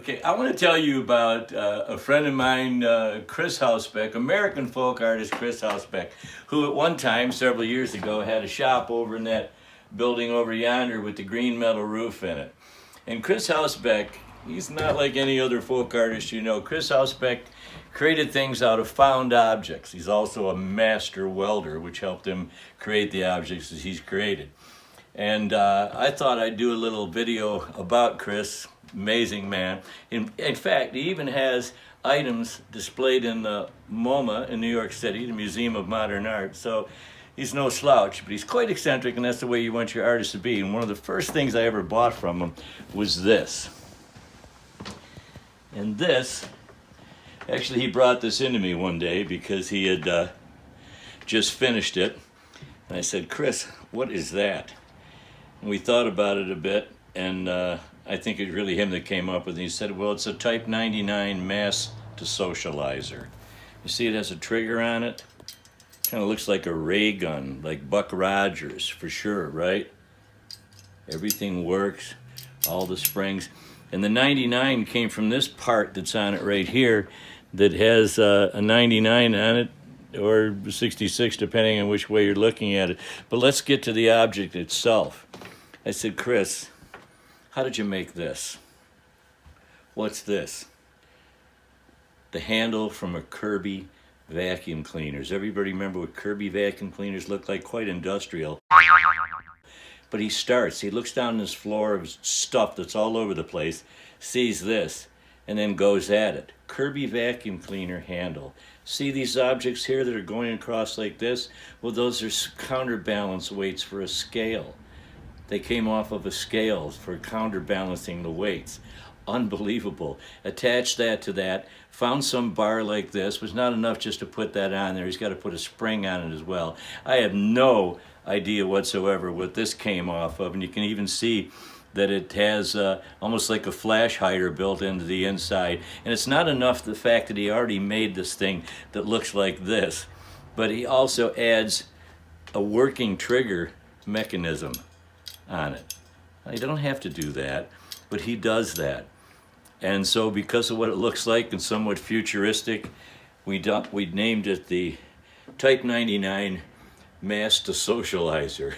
Okay, I want to tell you about a friend of mine, Chris Hausbeck, American folk artist Chris Hausbeck, who at one time, several years ago, had a shop over in that building over yonder with the green metal roof in it. And Chris Hausbeck, he's not like any other folk artist you know. Chris Hausbeck created things out of found objects. He's also a master welder, which helped him create the objects that he's created. And I thought I'd do a little video about Chris. Amazing man. In fact, he even has items displayed in the MoMA in New York City, the Museum of Modern Art. So he's no slouch, but he's quite eccentric, and that's the way you want your artist to be. And one of the first things I ever bought from him was this. And this, actually he brought this into me one day because he had just finished it. And I said, Chris, what is that? And we thought about it a bit, and I think it's really him that came up with it. He said, well, it's a Type 99 mass to Socializer. You see it has a trigger on it? Kind of looks like a ray gun, like Buck Rogers, for sure, right? Everything works, all the springs. And the 99 came from this part that's on it right here that has a 99 on it, or 66, depending on which way you're looking at it. But let's get to the object itself. I said, Chris, how did you make this? What's this? The handle from a Kirby vacuum cleaner. Does everybody remember what Kirby vacuum cleaners look like? Quite industrial. But he looks down this floor of stuff that's all over the place, sees this, and then goes at it. Kirby vacuum cleaner handle. See these objects here that are going across like this? Well, those are counterbalance weights for a scale. They came off of a scale for counterbalancing the weights. Unbelievable. Attached that to that, found some bar like this. Was not enough just to put that on there. He's got to put a spring on it as well. I have no idea whatsoever what this came off of, and you can even see that it has almost like a flash hider built into the inside. And it's not enough the fact that he already made this thing that looks like this, but he also adds a working trigger mechanism on it. Now, you don't have to do that, but he does that. And so because of what it looks like and somewhat futuristic, we named it the Type 99 Mass to Socializer.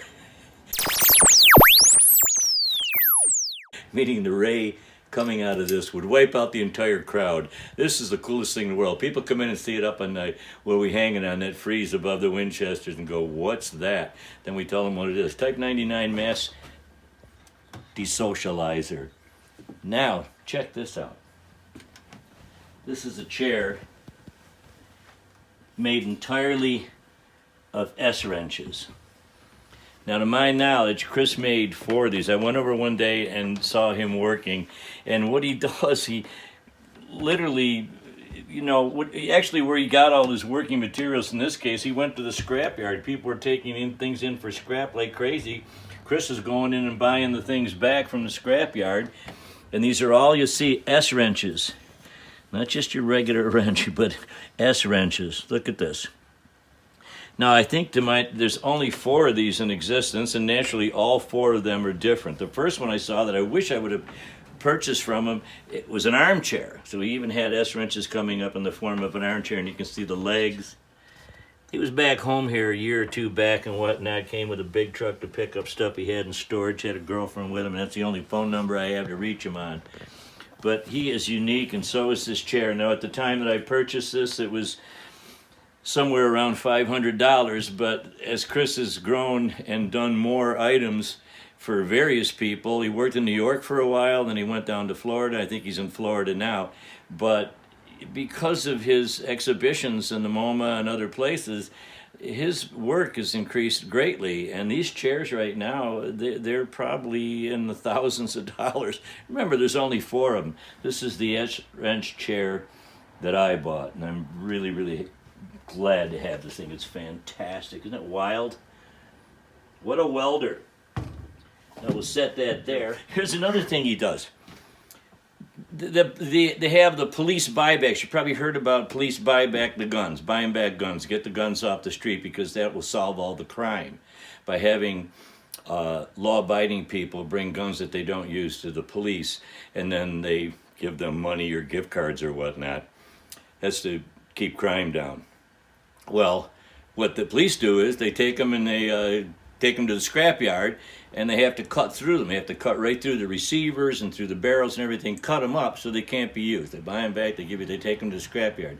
Meaning the ray coming out of this would wipe out the entire crowd. This is the coolest thing in the world. People come in and see it up at night where we hanging on that frieze above the Winchesters and go, what's that? Then we tell them what it is. Type 99 Mass Desocializer. Now, check this out. This is a chair made entirely of S-wrenches. Now, to my knowledge, Chris made 4 of these. I went over one day and saw him working, and what he does, he literally, actually where he got all his working materials, in this case, he went to the scrapyard. People were taking things in for scrap like crazy. Chris is going in and buying the things back from the scrapyard, and these are all, you see, S-wrenches. Not just your regular wrench, but S-wrenches. Look at this. Now, I think there's only 4 of these in existence, and naturally all 4 of them are different. The first one I saw that I wish I would have purchased from him, it was an armchair. So he even had S-wrenches coming up in the form of an armchair, and you can see the legs. He was back home here a year or 2 back and whatnot, came with a big truck to pick up stuff he had in storage, had a girlfriend with him, and that's the only phone number I have to reach him on. But he is unique, and so is this chair. Now, at the time that I purchased this, it was somewhere around $500, but as Chris has grown and done more items for various people, he worked in New York for a while, then he went down to Florida. I think he's in Florida now. But because of his exhibitions in the MoMA and other places, his work has increased greatly. And these chairs right now, they're probably in the thousands of dollars. Remember, there's only 4 of them. This is the S-wrench chair that I bought, and I'm really, really glad to have this thing. It's fantastic. Isn't it wild? What a welder. Now we'll set that there. Here's another thing he does. They have the police buybacks. You probably heard about police buyback the guns, buying back guns, get the guns off the street, because that will solve all the crime by having law-abiding people bring guns that they don't use to the police, and then they give them money or gift cards or whatnot. That's to keep crime down. Well, what the police do is they take them and they take them to the scrapyard, and they have to cut through them. They have to cut right through the receivers and through the barrels and everything, cut them up so they can't be used. They buy them back, they take them to the scrapyard.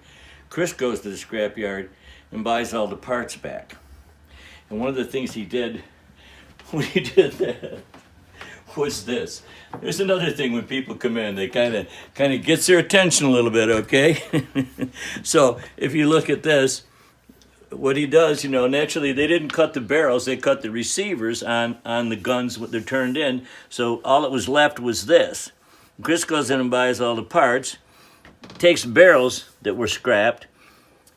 Chris goes to the scrapyard and buys all the parts back. And one of the things he did when he did that was this. There's another thing when people come in, they kind of gets their attention a little bit, okay? So if you look at this, what he does, naturally they didn't cut the barrels, they cut the receivers on the guns when they're turned in. So all that was left was this. Chris goes in and buys all the parts, takes barrels that were scrapped,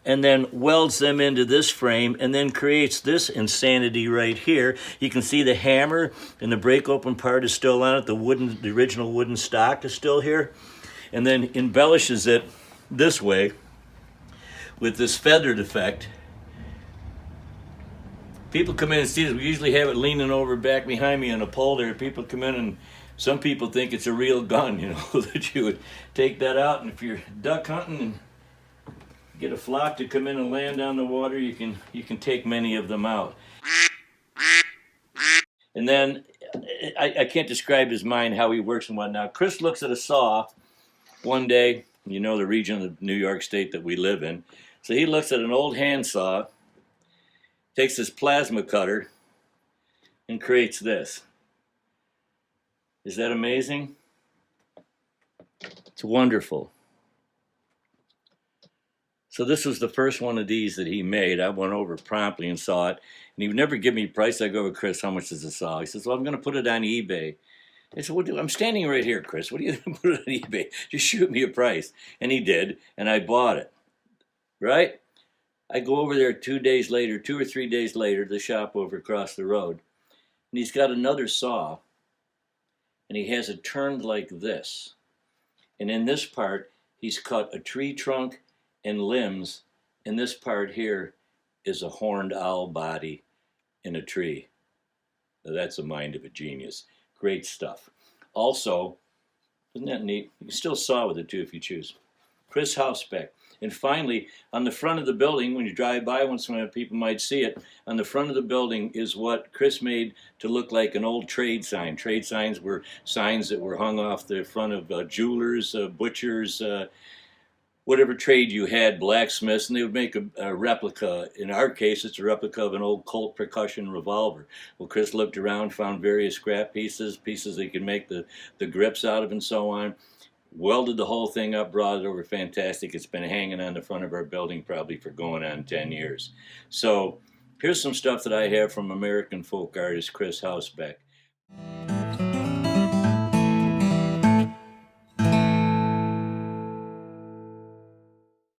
and then welds them into this frame, and then creates this insanity right here. You can see the hammer and the break open part is still on it. The original wooden stock is still here, and then embellishes it this way with this feathered effect. People come in and see this. We usually have it leaning over back behind me on a pole there. People come in and some people think it's a real gun, that you would take that out. And if you're duck hunting and get a flock to come in and land on the water, you can take many of them out. And then I can't describe his mind, how he works and whatnot. Chris looks at a saw one day, the region of New York State that we live in. So he looks at an old handsaw, takes his plasma cutter, and creates this. Is that amazing? It's wonderful. So this was the first one of these that he made. I went over promptly and saw it. And he would never give me a price. I go over, Chris, how much is the saw? He says, well, I'm going to put it on eBay. I said, well, I'm standing right here, Chris. What are you going to put it on eBay? Just shoot me a price. And he did, and I bought it. Right? I go over there 2 or 3 days later, the shop over across the road, and he's got another saw, and he has it turned like this. And in this part, he's cut a tree trunk and limbs, and this part here is a horned owl body in a tree. Now that's the mind of a genius. Great stuff. Also, isn't that neat? You can still saw with it too if you choose. Chris Hausbeck. And finally, on the front of the building, when you drive by once in a while, people might see it, on the front of the building is what Chris made to look like an old trade sign. Trade signs were signs that were hung off the front of jewelers, butchers, whatever trade you had, blacksmiths, and they would make a replica. In our case, it's a replica of an old Colt percussion revolver. Well, Chris looked around, found various scrap pieces they could make the grips out of and so on. Welded the whole thing up, brought it over. Fantastic. It's been hanging on the front of our building probably for going on 10 years. So here's some stuff that I have from American folk artist Chris Hausbeck.